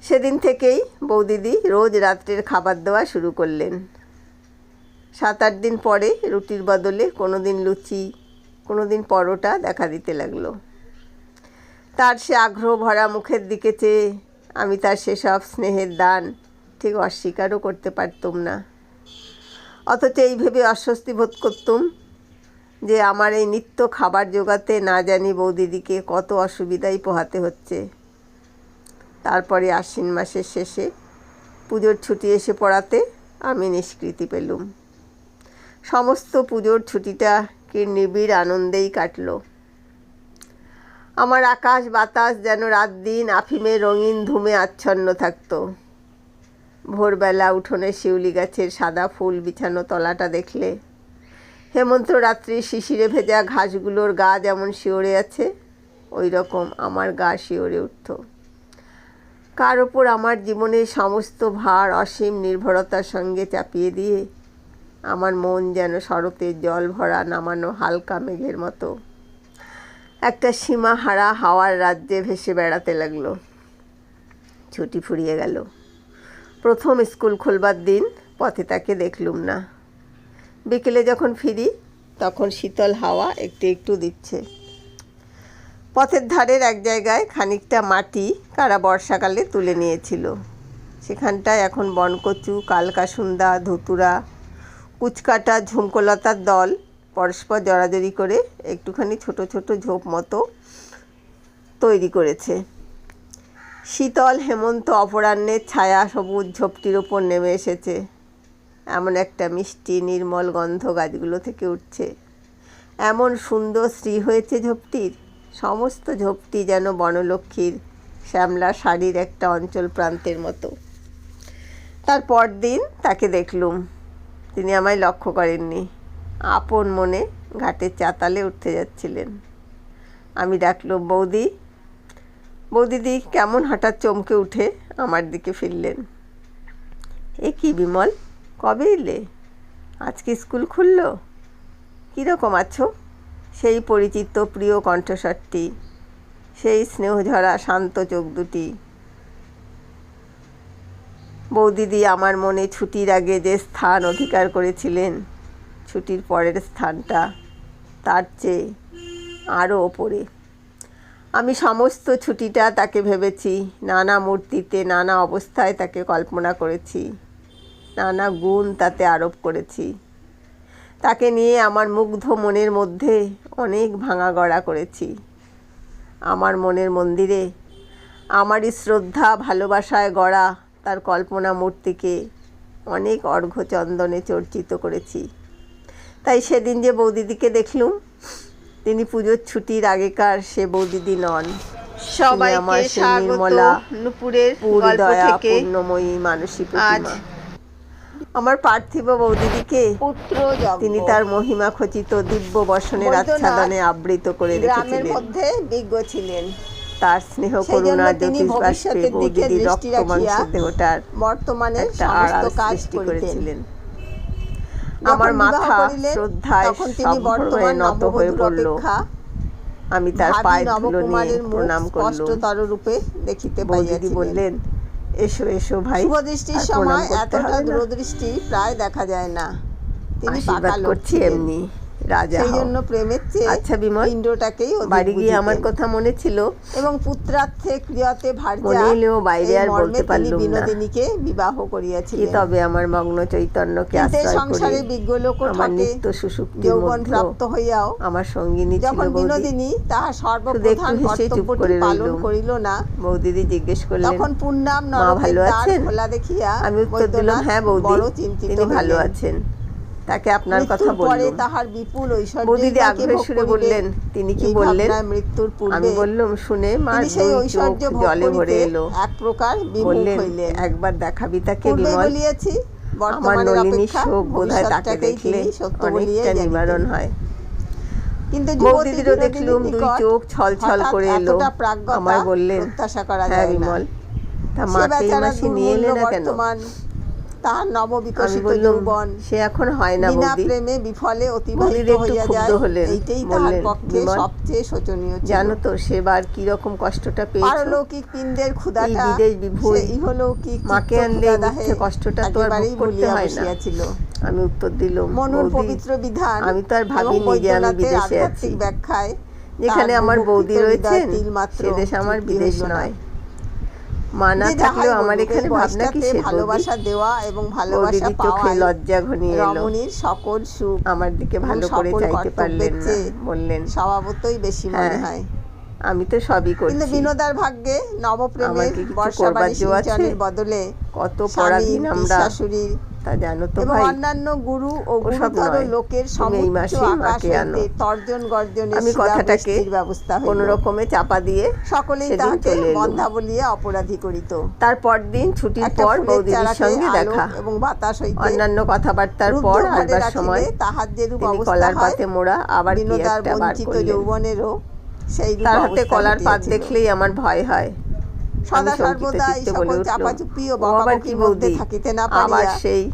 সেদিন থেকেই বৌদিদি রোজ রাত্রের খাবার দেওয়া শুরু করলেন। 7-8 দিন পরে রুটির বদলে কোনো দিন লুচি, কোনো দিন পরোটা দেখা দিতে লাগলো। তার সে আগ্রহ ভরা মুখের দিকে চেয়ে আমি তার সেসব স্নেহের দান ঠিক অস্বীকারও করতে পারতুম না। অথচ এই ভেবে অস্বস্তি বোধ করতুম যে আমার এই নিত্য খাবার জোগাতে না জানি বৌদিদিকে কত অসুবিধাই পোহাতে হচ্ছে। তারপরে আশ্বিন মাসের শেষে পুজোর ছুটি এসে পড়াতে আমি নিষ্কৃতি পেলুম। সমস্ত পুজোর ছুটিটা কি নিবিড় আনন্দেই কাটল। আমার আকাশ বাতাস যেন রাত দিন আফিমের রঙিন ধুমে আচ্ছন্ন থাকত। ভোরবেলা উঠোনে শিউলি গাছের সাদা ফুল বিছানো তলাটা দেখলে হেমন্ত রাত্রির শিশিরে ভেজা ঘাসগুলোর গা যেমন শিওরে আছে, ওই রকম আমার গা শিওরে উঠত। কার ওপর আমার জীবনের সমস্ত ভার অসীম নির্ভরতার সঙ্গে চাপিয়ে দিয়ে আমার মন যেন শরতের জল ভরা নামানো হালকা মেঘের মতো একটা সীমাহারা হাওয়ার রাজ্যে ভেসে বেড়াতে লাগলো। ছুটি ফুরিয়ে গেল। প্রথম স্কুল খোলবার দিন পথে তাকে দেখলুম না। বিকেলে যখন ফিরি তখন শীতল হাওয়া একটু একটু দিচ্ছে। পথের ধারের এক জায়গায় খানিকটা মাটি কারা বর্ষাকালে তুলে নিয়েছিল। সেখানটায় এখন বনকচু, কালকাসুন্দা, ধুতুরা, কুচকাটা, ঝুমকোলতার দল পরস্পর জড়াজড়ি করে একটুখানি ছোট ছোট ঝোপ মতো তৈরি করেছে। শীতল হেমন্ত অপরাহ্নের ছায়া সবুজ ঝোপটির ওপর নেমে এসেছে। এমন একটা মিষ্টি নির্মল গন্ধ গাছগুলো থেকে উঠছে। এমন সুন্দর শ্রী হয়েছে ঝোপটির। সমস্ত ঝোপটি যেন বনলক্ষ্মীর শ্যামলা শাড়ির একটা অঞ্চল প্রান্তের মতো। তারপর দিন তাকে দেখলুম। তিনি আমায় লক্ষ্য করেননি। আপন মনে ঘাটের চাতালে উঠতে যাচ্ছিলেন। আমি ডাকলুম, বৌদি। বৌদিদি কেমন হঠাৎ চমকে উঠে আমার দিকে ফিরলেন। এ কি বিমল, কবে এলে? আজকে স্কুল খুলল? কীরকম আছো? সেই পরিচিত প্রিয় কণ্ঠস্বরটি, সেই স্নেহঝরা শান্ত চোখ দুটি। বৌদিদি আমার মনে ছুটির আগে যে স্থান অধিকার করেছিলেন, ছুটির পরের স্থানটা তার চেয়ে আরও ওপরে। আমি সমস্ত ছুটিটা তাকে ভেবেছি, নানা মূর্তিতে, নানা অবস্থায় তাকে কল্পনা করেছি, নানা গুণ তাতে আরোপ করেছি। তাকে নিয়ে আমার মুগ্ধ মনের মধ্যে অনেক ভাঙা গড়া করেছি। আমার মনের মন্দিরে আমারই শ্রদ্ধা ভালোবাসায় গড়া তার কল্পনা মূর্তিকে অনেক অর্ঘ্যচন্দনে চর্চিত করেছি। তাই সেদিন যে বৌদিদিকে দেখলুম, তিনি পুজোর ছুটির আগেকার সে বৌদিদি নন। সবাইকে আমার সেই স্বাগত নির্মলা নুপুরের গল্প দয়া থেকে। পূর্ণময়ী মানসী আজ প্রতিমা। আমার পার্থিব বৌদিদিকে পুত্র যজ্ঞ। তিনি তার মহিমা খচিত দিব্য বসনের বৈদ্যনাথ আচ্ছাদনে আবৃত করে গ্রামের রেখেছিলেন। মধ্যে বিজ্ঞ ছিলেন। তার স্নেহ সেই জন্য করুণা তিনি জ্যোতিষ বাষ্পে ভবিষ্যতের দিকে বৌদিদির দৃষ্টি রক্ত মাংস রাখিয়া দেহটার বর্তমানের একটা সমস্ত আড়াল কাজ সৃষ্টি করিতেন। করেছিলেন। যখন আমার বিবাহ মাথা করিলেন, শ্রদ্ধায় তখন তিনি সম্ভ্রমে বর্তমান নত হয়ে নববধূর পড়ল। অপেক্ষা আমি তার ভাবী পায়ের ধুলো নিয়ে নবকুমারের মুখ প্রণাম করলুম। স্পষ্টতর রূপে দেখিতে বৌদিদি পাইয়াছিলেন। বললেন, এসো এসো ভাই, শুভদৃষ্টির আর প্রণাম সময় করতে এতটা হবে না। দূরদৃষ্টি প্রায় দেখা যায় না। তিনি পাকা আশীর্বাদ লোক করছি ছিলেন। এমনি, রাজা সেই হও। জন্য প্রেমের চেয়ে আচ্ছা বিমল, পিণ্ডটাকেই অধিক বাড়ি গিয়ে আমার বুঝিতেন। কথা মনে ছিল, এবং পুত্রার্থে ক্রিয়াতে ভার্যা মনে এলেও বাইরে এই আর মর্মে বলতে তিনি পারলুম না। বিনোদিনীকে বিবাহ কি করিয়াছিলেন। তবে আমার মগ্ন চৈতন্যকে কিন্তু এই আশ্রয় সংসারে করে বিজ্ঞ লোক আমার ঠকে নিত্য সুষুপ্তির যৌবন মধ্যেও প্রাপ্ত হইয়াও আমার সঙ্গিনী ছিল যখন বৌদি। বিনোদিনী তাহার শুধু সর্বপ্রধান একটু হেসেই চুপ কর্তব্যটি করে পালন রইলুম। করিল না, বৌদিদি জিজ্ঞেস করলেন, তখন পুণ্যাম মা নরকের ভালো দ্বার আছেন? খোলা দেখিয়া আমি উত্তর দিলাম, বৈদ্যনাথ হ্যাঁ বৌদি, বড় চিন্তিত তিনি ভালো হইলেন। আছেন। তাকে আপনার কথা মৃত্যুর পরে বললুম। তাহার বিপুল ঐশ্বর্যের বৌদিদি বা কে আগ্রহের ভোগ সুরে করিবে? বললেন, তিনি কি এই বললেন? ভাবনায় মৃত্যুর আমি পূর্বে বললুম, শুনে মার তিনি সেই দুই চোখ ঐশ্বর্য ভোগ জলে ভরে করিতে এলো। এক প্রকার বিমুখ বললেন, হইলেন। একবার দেখাবি তাকে পূর্বে বিমল? বলিয়াছি, আমার বর্তমানের নলিনী অপেক্ষা শোক বোধহয় তাকে ভবিষ্যৎটাকেই দেখলে তিনি সত্য বলিয়াই অনেকটা নিবারণ জানিতেন। হয়। কিন্তু বৌদিদিরও দেখলুম দুই চোখ ছলছল করে এলো। আমায় বললেন, প্রত্যাশা করা হ্যাঁ যায় না। বিমল, তা সে মাকে এই বেচারা মাসে নিয়ে এলে দুর্মূল্য না কেন? বর্তমান, তাহার আমি নববিকশিত বললুম, যৌবন সে এখন হয় না বিনা বৌদি। প্রেমে বিফলে বৌদিদি অতিবাহিত একটু হইয়া ক্ষুব্ধ যায়, হলেন। এইটাই তাহার বললেন, পক্ষে বিমল, সবচেয়ে শোচনীয় ছিল। জানো তো সেবার কিরকম কষ্টটা পেয়েছো? পারলৌকিক পিণ্ডের ক্ষুধাটা এই বিদেশ বিভুঁই সে ইহলৌকিক মাকে আনলে এই চিত্তক্ষুধাদাহে মিথ্যে কষ্টটা তো আর ভোগ একেবারেই করতে ভুলিয়া হয় না। বসিয়াছিল। আমি উত্তর দিলুম, মনুর বৌদি, পবিত্র বিধান আমি তো আর এবং ভাবিনি যে আমি বৈদ্যনাথের বিদেশে আছি। আধ্যাত্মিক ব্যাখ্যায় যেখানে তার আমার বৌদি বুভুক্ষিত রয়েছেন হৃদয় তিলমাত্র সে দেশ আমার তৃপ্তি বিদেশ হইল না। নয়। মা না যে থাকলেও যাহাই আমার বলুক, এখানে এই ভাবনা বয়সটাতে কিসের বৌদি? ভালোবাসা দেওয়া এবং ভালোবাসা বৌদিদির চোখে পাওয়াই লজ্জা ঘনিয়ে এলো। রমণীর সকল সুখ আমার দিকে এবং ভালো করে সকল চাইতে কর্তব্যের পারলেন না। চেয়ে বললেন, স্বভাবতই বেশি মনে হ্যাঁ, হয়। আমি তো সবই কিন্তু করছি। বিনোদার ভাগ্যে আমার নবপ্রেমের কি কিছু বর্ষাবাড়ি করবার জো আছে? সিঞ্চনের বদলে কত স্বামী, পরাধীন আমরা, শাশুড়ির তা জানো তো এবং ভাই। অন্যান্য গুরু ও ওসব গুরুতর নয়, লোকের তুমি এই সমুচ্চ মাসেই আকাশ মাকে আনো। হইতে তর্জন গর্জনের আমি কথাটাকে শিলাবৃষ্টির ব্যবস্থা কোনো হইল। রকমে চাপা দিয়ে সকলেই সেদিন তাহাকে চলে এলুম। বন্ধা বলিয়া অপরাধী করিত। তারপর দিন ছুটির একটা পর ফুলের বৌদিদির চারাকে সঙ্গে আলো দেখা। এবং বাতাস হইতে অন্যান্য কথাবার্তার রুদ্ধ পর ঘরে আসবার রাখিলে সময় তাহার যেরূপ তিনি অবস্থা কলার হয়, পাতে মোড়া আবার কি বিনোদার একটা বার বঞ্চিত করলেন। যৌবনেরও সেইরূপ তার হাতে অবস্থা কলার পাত ঘটিয়াছিল। দেখলেই আমার ভয় হয়। আমি সদা শঙ্কিত সর্বদা এই চিত্তে সকল বলে উঠলুম, চাপাচুপি ও ও আবার কি বকাবকির মধ্যে বৌদি? থাকিতে না আবার পারিয়া সেই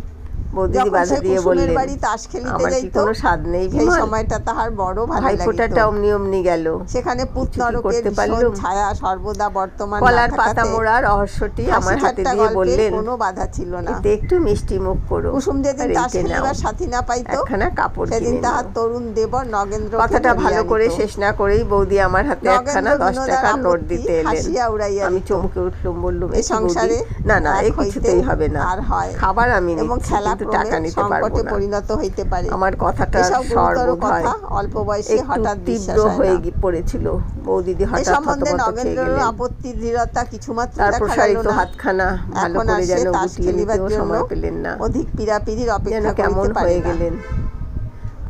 বৌদিদি যখন বাধা সে দিয়ে কুসুমের বললেন, বাড়ি তাস খেলিতে আমার কি যাইত, কোনো স্বাদ নেই সেই বিমল? সময়টা তাহার বড় ভালো লাগিত। ভাইফোঁটাটা অমনি অমনি গেল। সেখানে পুত কিছু কি নরকের করতে ভীষণ পারলুম? ছায়া সর্বদা বর্তমান না কলার পাতা থাকাতে মোড়া রহস্যটি আমার হাসি হাতে ঠাট্টা দিয়ে গল্পের বললেন, কোনো বাধা ছিল না। এতে একটু মিষ্টি মুখ করো, কুসুম যেদিন আর তাস এইটে নাও, খেলিবার সাথী না পাইত, একখানা কাপড় সেদিন কিনে তাহার নাও। তরুণ দেবর নগেন্দ্রকে কথাটা ধরিয়া ভালো করে আনিত। শেষ না করেই বৌদি আমার হাতে একখানা নগেন্দ্র 10 বিনোদার টাকার নোট আপত্তি দিতে এলেন। হাসিয়া উড়াইয়া আমি দিত। চমকে উঠলুম, বললুম, এ এ কি বৌদি? সংসারে না না, এক এ হইতে কিছুতেই হবে না। আর হয় খাবার আমি এবং নিচ্ছি, খেলা কিন্তু ক্রমে টাকা নিতে পারবো সংকটে না। পরিণত হইতে পারে। আমার কথাটার এসব স্বর গুরুতর বোধ হয় কথা অল্প বয়সে একটু হঠাৎ তীব্র বিশ্বাস হয় হয়ে না। পড়েছিল। বৌদিদি এ হঠাৎ সম্বন্ধে থতমত খেয়ে নগেন্দ্রের গেলেন। আপত্তি দৃঢ়তা কিছুমাত্র তার দেখা গেল প্রসারিত না। হাতখানা ভালো এখন করে আর সে যেন তাস গুটিয়ে খেলিবার নিতেও জন্য সময় পেলেন না, অধিক পীড়াপিড়ির যেন অপেক্ষা কেমন করিতে পারে হয়ে না। গেলেন।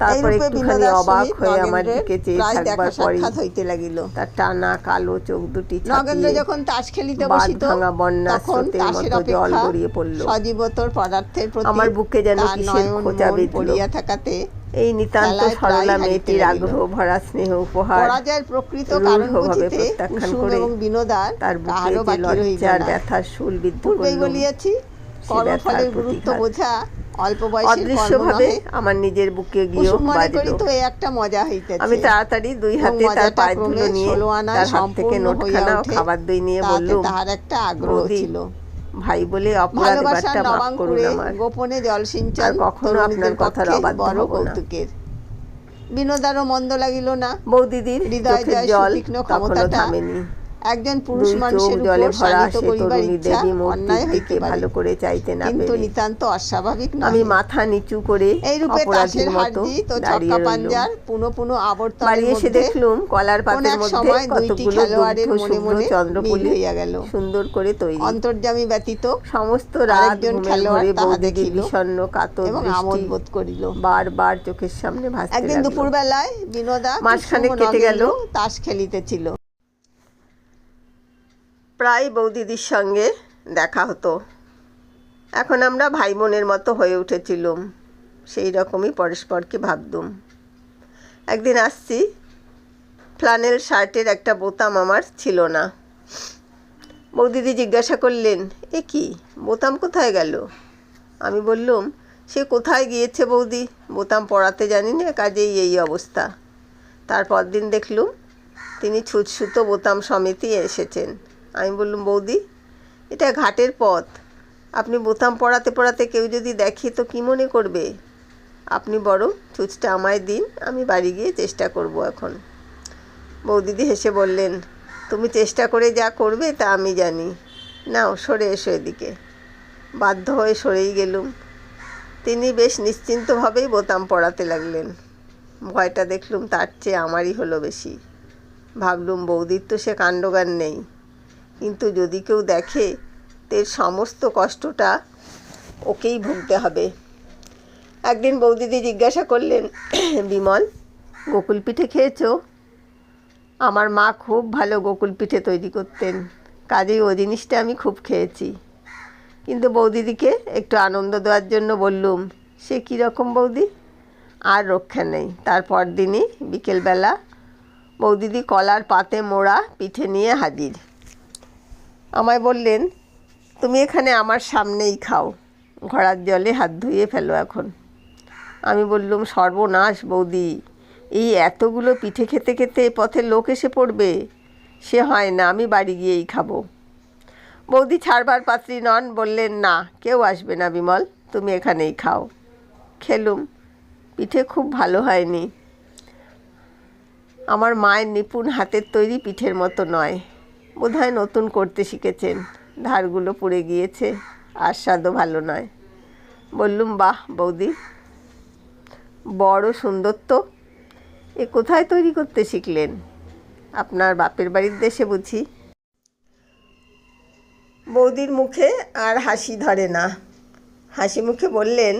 তারপর এইরূপে একটুখানি বিনোদার অবাক সহিত হয়ে আমার নগেন্দ্রের দিকে চেয়ে প্রায় দেখা থাকবার পরই সাক্ষাৎ হইতে লাগিল। তার টানা কালো চোখ দুটি নগেন্দ্র ছাপিয়ে যখন তাস খেলিতে বাঁধ বসিত, ভাঙা বন্যার তখন স্রোতের তাসের মতো জল অপেক্ষা গড়িয়ে পড়ল। সজীবতর পদার্থের প্রতি আমার বুকে যেন তার কিসের নয়ন খোঁচা মন বিঁধল। পড়িয়া থাকাতে এই নিতান্ত খেলায় প্রায় সরলা হারিতে মেয়েটির লাগিল। আগ্রহ ভরা স্নেহ উপহার পরাজয়ের প্রকৃত কারণ রূঢ়ভাবে বুঝিতে প্রত্যাখ্যান কুসুম করে এবং বিনোদার তার বুকে কাহারও যে বাকি রইল লজ্জার না। ব্যথার শুল বিদ্ধ পূর্বেই করল, বলিয়াছি, সে কর্মফলের ব্যথার গুরুত্ব প্রতিঘাত বোঝা অল্প বয়সের কর্ম অদৃশ্যভাবে নহে। আমার নিজের বুকে গিয়েও কুসুম মনে করি বাজল। তো এই একটা মজা হইতেছে। আমি তাড়াতাড়ি দুই এবং হাতে তার মজাটা পায়ের ক্রমে ধুলো নিয়ে 16 আনায় তার হাত থেকে সম্পূর্ণ হইয়া নোটখানা ও ওঠে। খাবার দই নিয়ে তাতে বললুম, তাহার একটা আগ্রহ বৌদি, ছিল। ভাই বলে অপরাধ ভালোবাসার এবারটা মাফ করুন নবাঙ্কুরে আমার। গোপনে জলসিঞ্চন আর কখনো তরুণীদের আপনার কথার পক্ষে অবাধ্য বড় হব না। কৌতুকের। বিনোদারও মন্দ লাগিল না। বৌদিদির হৃদয় চোখের জয় জল সুতীক্ষ্ণ তখনও ক্ষমতাটা থামেনি। একজন পুরুষ দুই চোখ মানুষের জলে উপর ভরা শানিত সে করিবার তরুণী ইচ্ছা দেবী অন্যায় মূর্তির হইতে দিকে পারে, ভালো করে চাইতে না কিন্তু পেরে নিতান্ত অস্বাভাবিক আমি নহে। মাথা নিচু করে এইরূপে তাসের অপরাধীর মতো হাড়জিত ও দাঁড়িয়ে ছক্কা রইলুম। পাঞ্জার পুনঃ পুনঃ আবর্তনের বাড়ি এসে মধ্যে দেখলুম কলার কোন পাতের এক মধ্যে সময় দুইটি কতগুলো খেলোয়াড়ের দুগ্ধ মনে শুভ্র মনে মিল চন্দ্রপুলি হইয়া গেল। সুন্দর করে তৈরি। অন্তর্যামী ব্যতীত সমস্ত রাত আরেকজন ঘুমের খেলোয়াড় ঘোরে তাহা বৌদিদির দেখিল বিষণ্ণ কাতর এবং আমোদ দৃষ্টি বোধ করিল। বারবার চোখের সামনে ভাসতে একদিন লাগলো। দুপুরবেলায় বিনোদা মাসখানেক কুসুম ও কেটে গেল। নগেন্দ্র তাস খেলিতেছিল। প্রায় বৌদিদির সঙ্গে দেখা হতো। এখন আমরা ভাই বোনের মতো হয়ে উঠেছিলুম, সেই রকমই পরস্পরকে ভাবতুম। একদিন আসছি, ফ্লানেল শার্টের একটা বোতাম আমার ছিল না। বৌদিদি জিজ্ঞাসা করলেন, এ কি, বোতাম কোথায় গেল? আমি বললুম, সে কোথায় গিয়েছে বৌদি, বোতাম পরাতে জানি না, কাজেই এই অবস্থা। তারপর দিন দেখলুম তিনি ছুঁচসুতো বোতাম সমেতই এসেছেন। আমি বললুম, বৌদি, এটা ঘাটের পথ, আপনি বোতাম পরাতে পরাতে কেউ যদি দেখে তো কী মনে করবে? আপনি বরং ছুঁচটা আমায় দিন, আমি বাড়ি গিয়ে চেষ্টা করব এখন। বৌদিদি হেসে বললেন, তুমি চেষ্টা করে যা করবে তা আমি জানি, নাও সরে এসো এদিকে। বাধ্য হয়ে সরেই গেলুম। তিনি বেশ নিশ্চিন্তভাবেই বোতাম পরাতে লাগলেন। ভয়টা দেখলুম তার চেয়ে আমারই হলো বেশি। ভাবলুম, বৌদির তো সে কাণ্ডজ্ঞান নেই, কিন্তু যদি কেউ দেখে তের সমস্ত কষ্টটা ওকেই ভুগতে হবে। একদিন বৌদিদি জিজ্ঞাসা করলেন, বিমল, গোকুল পিঠে খেয়েছো? আমার মা খুব ভালো গোকুল পিঠে তৈরি করতেন, কাজেই ও জিনিসটা আমি খুব খেয়েছি। কিন্তু বৌদিদিকে একটু আনন্দ দেওয়ার জন্য বললুম, সে কীরকম বৌদি? আর রক্ষা নেই। তারপর দিনই বিকেলবেলা বৌদিদি কলার পাতে মোড়া পিঠে নিয়ে হাজির। আমায় বললেন, তুমি এখানে আমার সামনেই খাও, ঘড়ার জলে হাত ধুয়ে ফেলো এখন। আমি বললুম, সর্বনাশ বৌদি, এই এতগুলো পিঠে খেতে খেতে পথে লোক এসে পড়বে, সে হয় না, আমি বাড়ি গিয়েই খাবো। বৌদি ছাড়বার পাত্রী নন, বললেন, না, কেউ আসবে না বিমল, তুমি এখানেই খাও। খেলুম। পিঠে খুব ভালো হয়নি। আমার মায়ের নিপুণ হাতের তৈরি পিঠের মতো নয়, বোধহয় নতুন করতে শিখেছেন, ধারগুলো পুড়ে গিয়েছে, আর স্বাদও ভালো নয়। বললুম, বাহ বৌদি, বড় সুন্দর তো, এ কোথায় তৈরি করতে শিখলেন? আপনার বাপের বাড়ির দেশে বুঝি? বৌদির মুখে আর হাসি ধরে না, হাসি মুখে বললেন,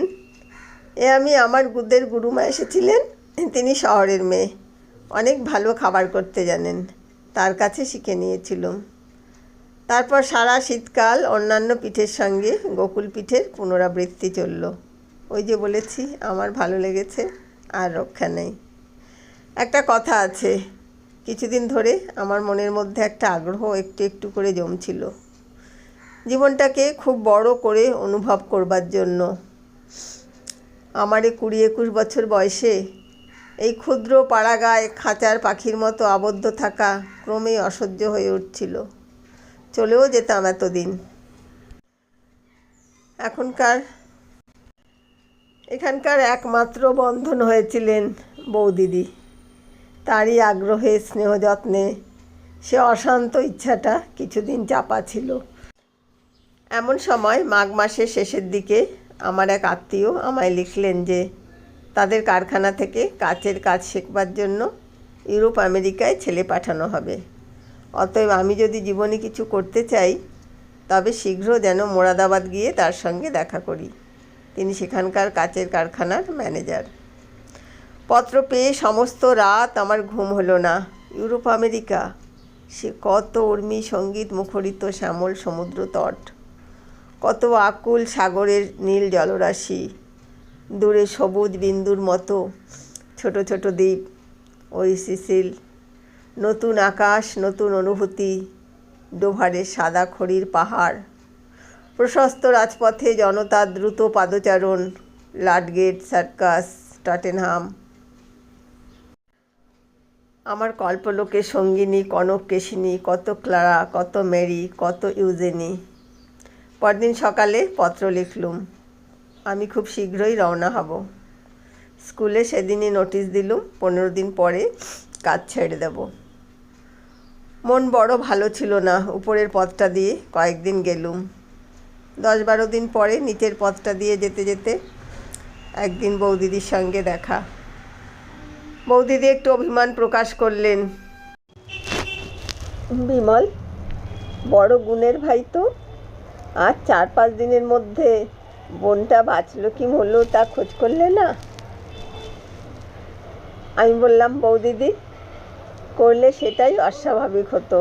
এ আমি আমার গুদের গুরুমা এসেছিলেন, তিনি শহরের মেয়ে, অনেক ভালো খাবার করতে জানেন, তার কাছে শিখে নিয়েছিলাম। তারপর সারা শীতকাল অন্যান্য পিঠের সঙ্গে গোকুল পিঠের পুনরাবৃত্তি চলল। ওই যে বলেছি, আমার ভালো লেগেছে, আর রক্ষা নেই। একটা কথা আছে, কিছুদিন ধরে আমার মনের মধ্যে একটা আগ্রহ একটু একটু করে জমছিল, জীবনটাকে খুব বড় করে অনুভব করবার জন্য। আমার 20-21 বছর বয়সে এই ক্ষুদ্র পাড়াগায় খাঁচার পাখির মতো আবদ্ধ থাকা ক্রমেই অসহ্য হয়ে উঠছিল। চলেও যেতাম এতদিন। এখানকার একমাত্র বন্ধন হয়েছিলেন বৌদিদি। তারই আগ্রহে, স্নেহ যত্নে সে অশান্ত ইচ্ছাটা কিছুদিন চাপা ছিল। এমন সময় মাঘ মাসের শেষের দিকে আমার এক আত্মীয় আমায় লিখলেন যে তাদের কারখানা থেকে কাচের কাজ শেখবার জন্য ইউরোপ আমেরিকায় ছেলে পাঠানো হবে। অতএব আমি যদি জীবনে কিছু করতে চাই, তবে শীঘ্র যেন মোরাদাবাদ গিয়ে তার সঙ্গে দেখা করি। তিনি সেখানকার কাচের কারখানার ম্যানেজার। পত্র পেয়ে সমস্ত রাত আমার ঘুম হলো না। ইউরোপ আমেরিকা, সে কত উর্মি সঙ্গীত মুখরিত শ্যামল সমুদ্র তট, কত আকুল সাগরের নীল জলরাশি, দূরে সবুজ বিন্দুর মতো ছোট ছোট দ্বীপ, ওই সিসিল, নতুন আকাশ, নতুন অনুভূতি, ডোভারের সাদা খড়ির পাহাড়, প্রশস্ত রাজপথে জনতার দ্রুত পাদচারণ, লাডগেট সার্কাস, টটেনহাম। আমার কল্পলোকের সঙ্গিনী কনক কেশিনী, কত ক্লারা, কত মেরি, কত ইউজেনি। পরদিন সকালে পত্র লিখলুম, আমি খুব শীঘ্রই রওনা হব। স্কুলে সেদিনই নোটিশ দিলুম 15 দিন পরে কাজ ছেড়ে দেব। মন বড় ভালো ছিল না উপরের পথটা দিয়ে কয়েকদিন গেলুম। 10-12 দিন পরে নিচের পথটা দিয়ে যেতে যেতে একদিন বৌদিদির সঙ্গে দেখা। বৌদিদি একটু অভিমান প্রকাশ করলেন। বিমল বড় গুণের ভাই তো, আর 4-5 দিনের মধ্যে বোনটা বাঁচলো কি মরলো তা খোঁজ করলে না? আমি বললাম, বৌদিদি করলে সেটাই অস্বাভাবিক হতো।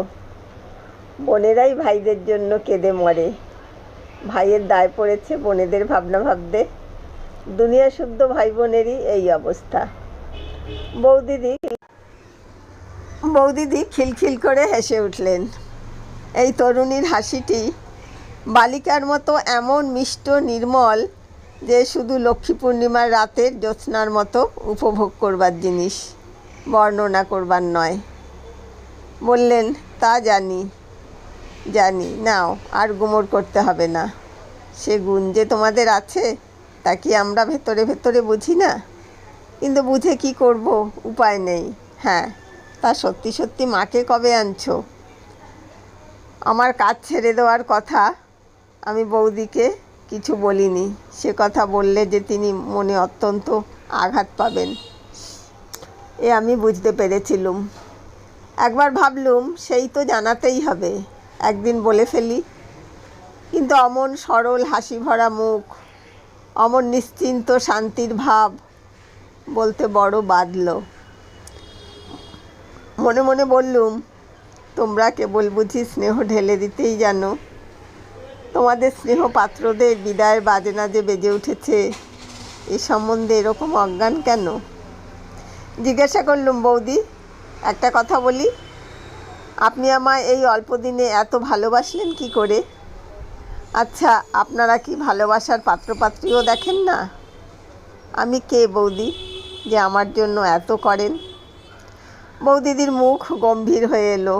বোনেরাই ভাইদের জন্য কেঁদে মরে, ভাইয়ের দায় পড়েছে বোনেদের ভাবনা ভাবতে। দুনিয়া শুদ্ধ ভাই বোনেরই এই অবস্থা। বৌদিদি খিলখিল করে হেসে উঠলেন। এই তরুণীর হাসিটি বালিকার মতো এমন মিষ্ট নির্মল যে শুধু লক্ষ্মী পূর্ণিমার রাতের জ্যোৎস্নার মতো উপভোগ করবার জিনিস, বর্ণনা করবার নয়। বললেন, তা জানি, নাও আর গুমর করতে হবে না। সে গুণ যে তোমাদের আছে তা কি আমরা ভেতরে ভেতরে বুঝি না? কিন্তু বুঝে কি করব, উপায় নেই। হ্যাঁ, তা সত্যি সত্যি মাকে কবে আনছো? আমার কাজ ছেড়ে দেওয়ার কথা আমি বৌদিকে কিছু বলিনি। সে কথা বললে যে তিনি মনে অত্যন্ত আঘাত পাবেন এ আমি বুঝতে পেরেছিলুম। একবার ভাবলুম সেই তো জানাতেই হবে, একদিন বলে ফেলি। কিন্তু অমন সরল হাসি ভরা মুখ, অমন নিশ্চিন্ত শান্তির ভাব বলতে বড় বাধল। মনে মনে বললুম, তোমরা কেবল বুঝি স্নেহ ঢেলে দিতেই জানো। তোমাদের স্নেহ পাত্রদের বিদায়ের বাজনা যে বেজে উঠেছে এ সম্বন্ধে এরকম অজ্ঞান কেন? জিজ্ঞাসা করলুম, বৌদি একটা কথা বলি, আপনি আমায় এই অল্প দিনে এত ভালোবাসলেন কি করে? আচ্ছা, আপনারা কি ভালোবাসার পাত্রপাত্রীও দেখেন না? আমি কে বৌদি যে আমার জন্য এত করেন? বৌদিদির মুখ গম্ভীর হয়ে এলো।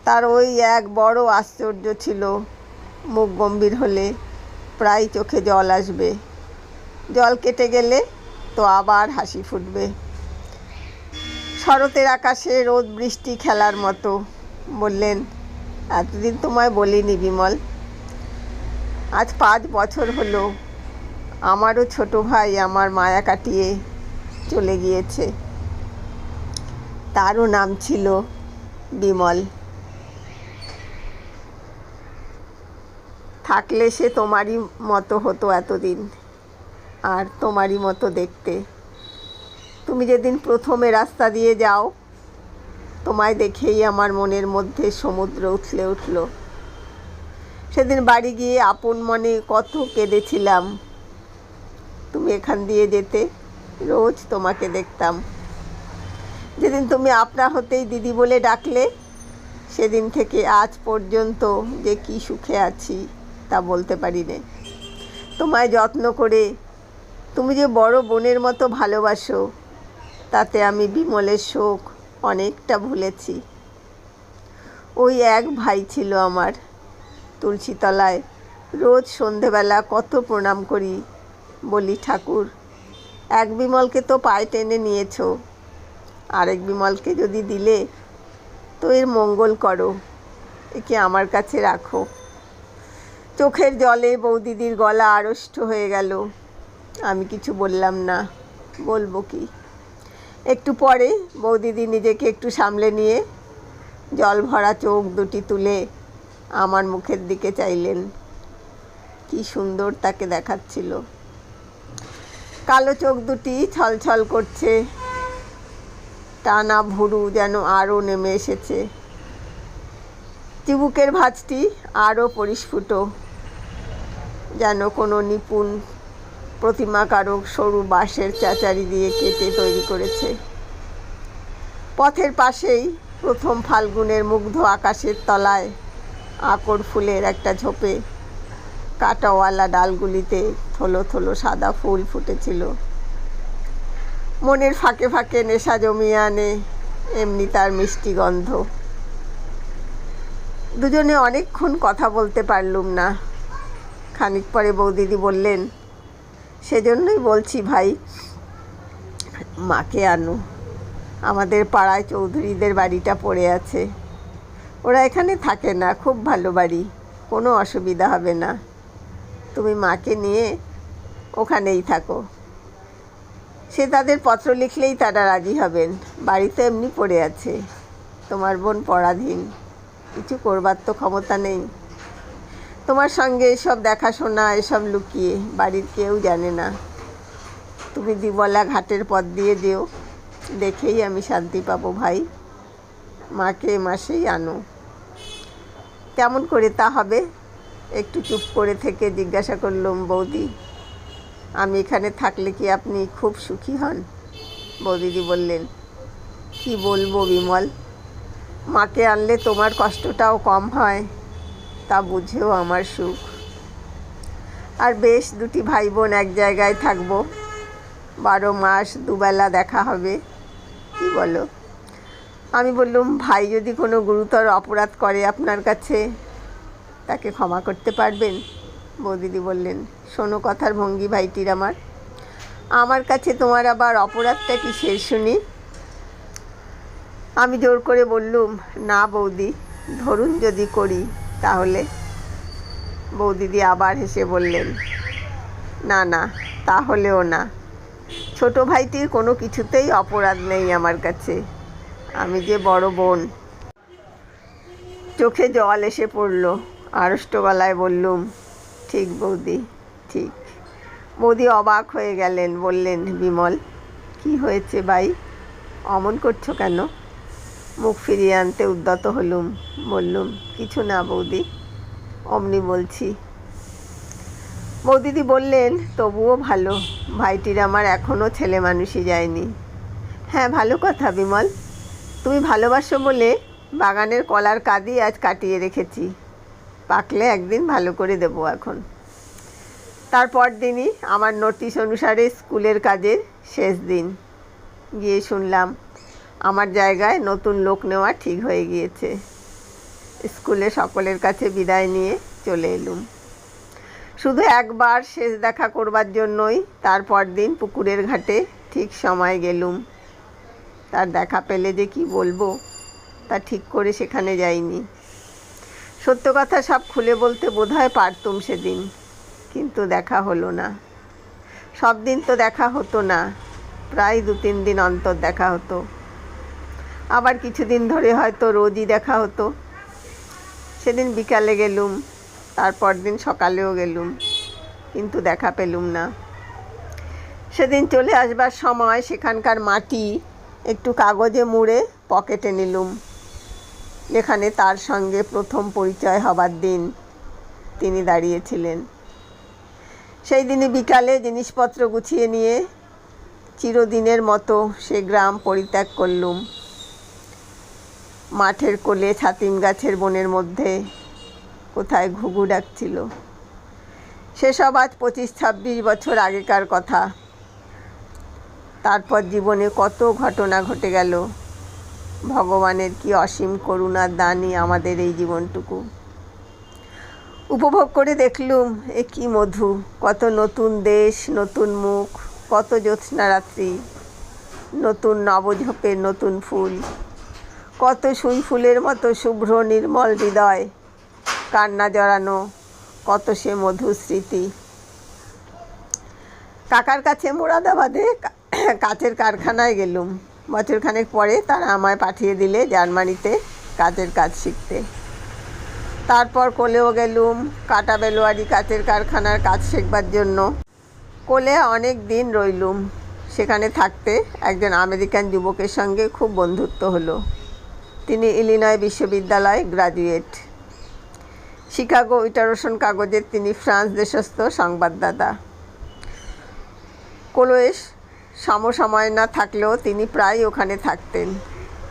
তার ওই এক বড় আশ্চর্য ছিল, মুখ গম্ভীর হলে প্রায় চোখে জল আসবে, জল কেটে গেলে তো আবার হাসি ফুটবে। শরতের আকাশে রোদ বৃষ্টি খেলার মতো। বললেন, এতদিন তোমায় বলিনি বিমল, আজ 5 বছর হলো আমারও ছোট ভাই আমার মায়া কাটিয়ে চলে গিয়েছে। তারও নাম ছিল বিমল। থাকলে সে তোমারই মতো হতো এতদিন, আর তোমারই মতো দেখতে। তুমি যেদিন প্রথমে রাস্তা দিয়ে যাও, তোমায় দেখেই আমার মনের মধ্যে সমুদ্র উথলে উঠল। সেদিন বাড়ি গিয়ে আপন মনে কত কেঁদেছিলাম। তুমি এখান দিয়ে যেতে, রোজ তোমাকে দেখতাম। যেদিন তুমি আপনা হতেই দিদি বলে ডাকলে, সেদিন থেকে আজ পর্যন্ত যে কি সুখে আছি তা বলতে পারি নে। তোমায় যত্ন করে তুমি যে বড় বোনের মতো ভালোবাসো, তাতে আমি বিমলের শোক অনেকটা ভুলেছি। ওই এক ভাই ছিল আমার। তুলসীতলায় রোজ সন্ধেবেলা কত প্রণাম করি, বলি, ঠাকুর, এক বিমলকে তো পায়ে টেনে নিয়েছো, আরেক বিমলকে যদি দিলে তো এর মঙ্গল করো, একে আমার কাছে রাখো। চোখের জলে বৌদিদির গলা আড়ষ্ট হয়ে গেল। আমি কিছু বললাম না, বলবো কি? একটু পরে বৌদিদি নিজেকে একটু সামলে নিয়ে জল ভরা চোখ দুটি তুলে আমার মুখের দিকে চাইলেন। কি সুন্দর তাকে দেখাচ্ছিল। কালো চোখ দুটি ছলছল করছে, টানা ভুরু যেন আরও নেমে এসেছে। চিবুকের ভাঁজটি আরও পরিস্ফুট, যেন কোনো নিপুণ প্রতিমাকারক সরু বাঁশের চাচারি দিয়ে কেটে তৈরি করেছে। পথের পাশেই প্রথম ফাল্গুনের মুগ্ধ আকাশের তলায় আকর ফুলের একটা ঝোপে কাঁটাওয়ালা ডালগুলিতে থলো থলো সাদা ফুল ফুটেছিল। মনের ফাঁকে ফাঁকে নেশা জমিয়ে আনে এমনি তার মিষ্টি গন্ধ। দুজনে অনেকক্ষণ কথা বলতে পারলুম না। খানিক পরে বৌদিদি বললেন, সেজন্যই বলছি ভাই, মাকে আনো। আমাদের পাড়ায় চৌধুরীদের বাড়িটা পড়ে আছে, ওরা এখানে থাকে না, খুব ভালো বাড়ি, কোনো অসুবিধা হবে না। তুমি মাকে নিয়ে ওখানেই থাকো। সে তাদের পত্র লিখলেই তারা রাজি হবেন। বাড়িতে এমনি পড়ে আছে। তোমার বোন পরাধীন, কিছু করবার তো ক্ষমতা নেই। তোমার সঙ্গে এসব দেখাশোনা, এসব লুকিয়ে বাড়ির কেউ জানে না। তুমি দিবলা ঘাটের পথ দিয়ে যেও, দেখেই আমি শান্তি পাবো ভাই। মাকে এ মাসেই আনো। কেমন করে তা হবে? একটু চুপ করে থেকে জিজ্ঞাসা করলুম, বৌদি, আমি এখানে থাকলে কি আপনি খুব সুখী হন? বৌদিদি বললেন, কি বলবো বিমল, মাকে আনলে তোমার কষ্টটাও কম হয়, তা বুঝেও আমার সুখ। আর বেশ দুটি ভাই বোন এক জায়গায় থাকবো, 12 মাস দুবেলা দেখা হবে। কি বলো? আমি বললুম, ভাই যদি কোনো গুরুতর অপরাধ করে আপনার কাছে, তাকে ক্ষমা করতে পারবেন? বৌদিদি বললেন, শোনো কথার ভঙ্গি ভাইটির আমার কাছে তোমার আবার অপরাধটা কিসের শুনি? আমি জোর করে বললুম, না বৌদি, ধরুন যদি করি তাহলে। বৌদিদি আবার হেসে বললেন, না না, তাহলেও না। ছোট ভাইটির কোনো কিছুতেই অপরাধ নেই আমার কাছে। আমি যে বড় বোন। চোখে জল এসে পড়ল। আড়ষ্ট গলায় বললুম, ঠিক বৌদি, ঠিক। বৌদি অবাক হয়ে গেলেন, বললেন, বিমল, কি হয়েছে ভাই, অমন করছো কেন? মুখ ফিরিয়ে আনতে উদ্যত হলুম। বললুম, কিছু না বৌদি, অমনি বলছি। বৌদিদি বললেন, তবুও ভালো, ভাইটির আমার এখনও ছেলে মানুষই যায়নি। হ্যাঁ, ভালো কথা বিমল, তুমি ভালোবাসো বলে বাগানের কলার কাঁদি আজ কাটিয়ে রেখেছি, পাকলে একদিন ভালো করে দেবো এখন। তারপর দিনই আমার নোটিশ অনুসারে স্কুলের কাজের শেষ দিন। গিয়ে শুনলাম আমার জায়গায় নতুন লোক নেওয়া ঠিক হয়ে গিয়েছে। স্কুলে সকলের কাছে বিদায় নিয়ে চলে এলুম। শুধু একবার শেষ দেখা করবার জন্যই তারপর দিন পুকুরের ঘাটে ঠিক সময় গেলুম। তার দেখা পেলে যে কি বলবো, তা ঠিক করে সেখানে যাইনি। সত্য কথা সব খুলে বলতে বোধহয় পারতুম সেদিন, কিন্তু দেখা হলো না। সব দিন তো দেখা হতো না, প্রায় 2-3 দিন অন্তর দেখা হতো। আবার কিছুদিন ধরে হয়তো রোজই দেখা হতো। সেদিন বিকালে গেলুম, তারপর দিন সকালেও গেলুম, কিন্তু দেখা পেলুম না। সেদিন চলে আসবার সময় সেখানকার মাটি একটু কাগজে মুড়ে পকেটে নিলুম, যেখানে তার সঙ্গে প্রথম পরিচয় হবার দিন তিনি দাঁড়িয়েছিলেন। সেই দিনই বিকালে জিনিসপত্র গুছিয়ে নিয়ে চিরদিনের মতো সে গ্রাম পরিত্যাগ করলুম। মাঠের কোলে ছাতিম গাছের বনের মধ্যে কোথায় ঘুঘু ডাকছিল। সেসব আজ 25-26 বছর আগেকার কথা। তারপর জীবনে কত ঘটনা ঘটে গেল। ভগবানের কি অসীম করুণার দানই আমাদের এই জীবনটুকু। উপভোগ করে দেখলুম, এ কি মধু, কত নতুন দেশ, নতুন মুখ, কত জ্যোৎস্না রাত্রি, নতুন নবঝোপের নতুন ফুল, কত সুই ফুলের মতো শুভ্র নির্মল হৃদয়, কান্না জড়ানো কত সে মধুর স্মৃতি। কাকার কাছে মুরাদাবাদে কাচের কারখানায় গেলুম। বছরখানেক পরে তারা আমায় পাঠিয়ে দিলে জার্মানিতে কাচের কাজ শিখতে। তারপর কোলেও গেলুম কাটা বেলোয়ারি কাচের কারখানার কাজ শেখবার জন্য। কোলে অনেক দিন রইলুম। সেখানে থাকতে একজন আমেরিকান যুবকের সঙ্গে খুব বন্ধুত্ব হলো। তিনি ইলিনয় বিশ্ববিদ্যালয় গ্রাজুয়েট। শিকাগো ইটারোশন কাগজের তিনি ফ্রান্স দেশস্থ সংবাদদাতা। কোলোয় সময় না থাকলেও তিনি প্রায় ওখানে থাকতেন।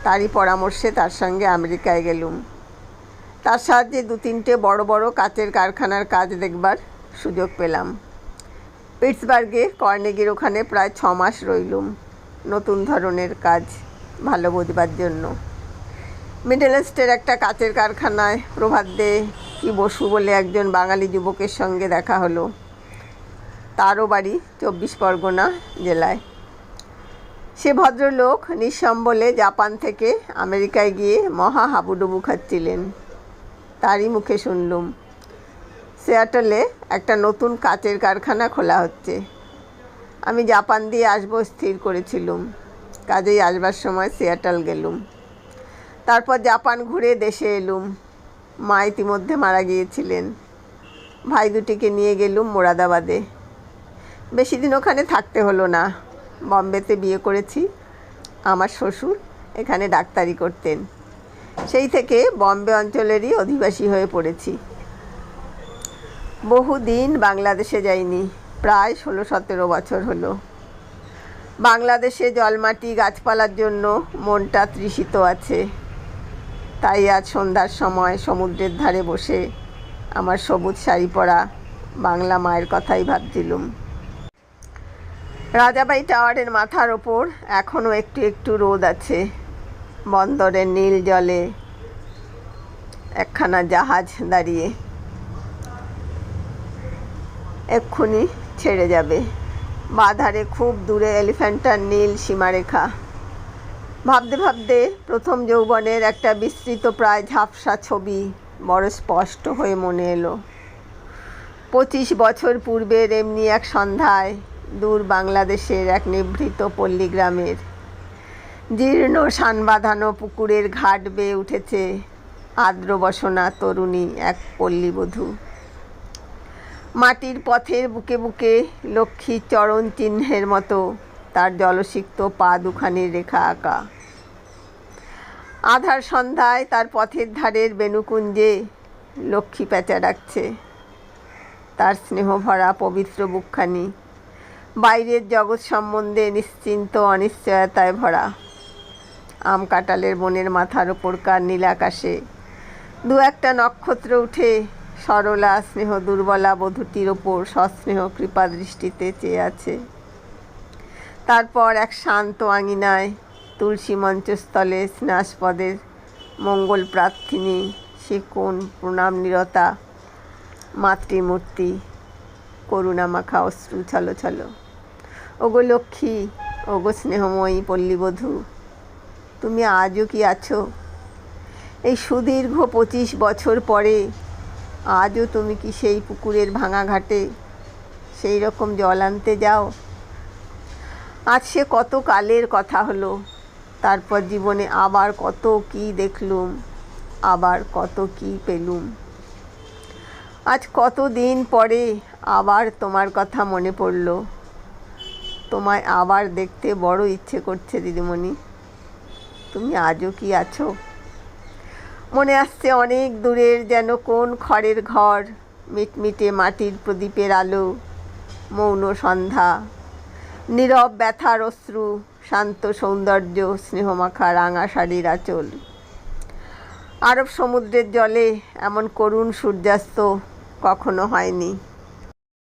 তারই পরামর্শে তার সঙ্গে আমেরিকায় গেলুম। তার সাহায্যে 2-3টে বড় বড় কাচের কারখানার কাজ দেখবার সুযোগ পেলাম। পিটসবার্গে কর্নেগির ওখানে প্রায় 6 মাস রইলুম, নতুন ধরনের কাজ ভালো বোঝবার জন্য। মিডল ইস্টের একটা কাচের কারখানায় প্রভাতে কি বসু বলে একজন বাঙালি যুবকের সঙ্গে দেখা হলো। তারও বাড়ি 24 পরগনা জেলায়। সে ভদ্রলোক নিঃসম্বলে জাপান থেকে আমেরিকায় গিয়ে মহা হাবুডুবু খাচ্ছিলেন। তারই মুখে শুনলুম সিয়াটলে একটা নতুন কাচের কারখানা খোলা হচ্ছে। আমি জাপান দিয়ে আসবো স্থির করেছিলুম, কাজেই আসবার সময় সিয়াটল গেলুম। তারপর জাপান ঘুরে দেশে এলুম। মা ইতিমধ্যে মারা গিয়েছিলেন। ভাই দুটিকে নিয়ে গেলুম মোরাদাবাদে। বেশি দিন ওখানে থাকতে হলো না। বম্বেতে বিয়ে করেছি। আমার শ্বশুর এখানে ডাক্তারি করতেন। সেই থেকে বম্বে অঞ্চলেরই অধিবাসী হয়ে পড়েছি। বহুদিন বাংলাদেশে যাইনি, প্রায় 16-17 বছর হলো। বাংলাদেশে জলমাটি গাছপালার জন্য মনটা তৃষিত আছে। তাই আজ সন্ধ্যার সময় সমুদ্রের ধারে বসে আমার সবুজ শাড়ি পরা বাংলা মায়ের কথাই ভাবছিলুম। রাজাবাড়ি টাওয়ারের মাথার ওপর এখনও একটু একটু রোদ আছে। বন্দরের নীল জলে একখানা জাহাজ দাঁড়িয়ে, এক্ষুনি ছেড়ে যাবে। বাঁধারে খুব দূরে এলিফ্যান্টার নীল সীমারেখা। ভাবতে ভাবতে প্রথম যৌবনের একটা বিস্তৃত প্রায় ঝাপসা ছবি বড় স্পষ্ট হয়ে মনে এলো। 25 বছর পূর্বের এমনি এক সন্ধ্যায় দূর বাংলাদেশের এক নিভৃত পল্লীগ্রামের জীর্ণ শান বাঁধানো পুকুরের ঘাট বেয়ে উঠেছে আর্দ্রবসনা তরুণী এক পল্লীবধূ। মাটির পথের বুকে বুকে লক্ষ্মীর চরণ চিহ্নের মতো তার জলসিক্ত পা দুখানির রেখা আঁকা। আধার সন্ধ্যায় তার পথের ধারের বেণুকুঞ্জে লক্ষ্মী প্যাঁচা ডাকছে। তার স্নেহভরা পবিত্র বুকখানি বাইরের জগৎ সম্বন্ধে নিশ্চিন্ত অনিশ্চয়তায় ভরা। আম কাঁঠালের বনের মাথার ওপরকার নীলাকাশে দু একটা নক্ষত্র উঠে সরলা স্নেহ দুর্বলা বধূটির ওপর সস্নেহ কৃপা দৃষ্টিতে চেয়ে আছে। তারপর এক শান্ত আঙিনায় তুলসী মঞ্চস্থলে স্নাসপদের মঙ্গল প্রার্থিনী সে কোন প্রণাম নিরতা মাতৃমূর্তি, করুণা মাখা অশ্রু ছলো ছলো। ওগো লক্ষ্মী, ওগো স্নেহময়ী পল্লীবধূ, তুমি আজও কি আছো? এই সুদীর্ঘ 25 বছর পরে আজও তুমি কি সেই পুকুরের ভাঙা ঘাটে সেই রকম জল আনতে যাও? আজ সে কত কালের কথা হলো। তারপর জীবনে আবার কত কি দেখলুম, আবার কত কি পেলুম। আজ কত দিন পরে আবার তোমার কথা মনে পড়ল। তোমায় আবার দেখতে বড় ইচ্ছে করছে দিদিমণি। তুমি আজও কি আছো? মনে আসছে অনেক দূরের যেন কোন খড়ের ঘর, মিটমিটে মাটির প্রদীপের আলো, মৌন সন্ধ্যা, নীরব ব্যথার অশ্রু, শান্ত সৌন্দর্য, স্নেহমাখা রাঙা শাড়ির আঁচল। আরব সমুদ্রের জলে এমন করুণ সূর্যাস্ত কখনো হয়নি।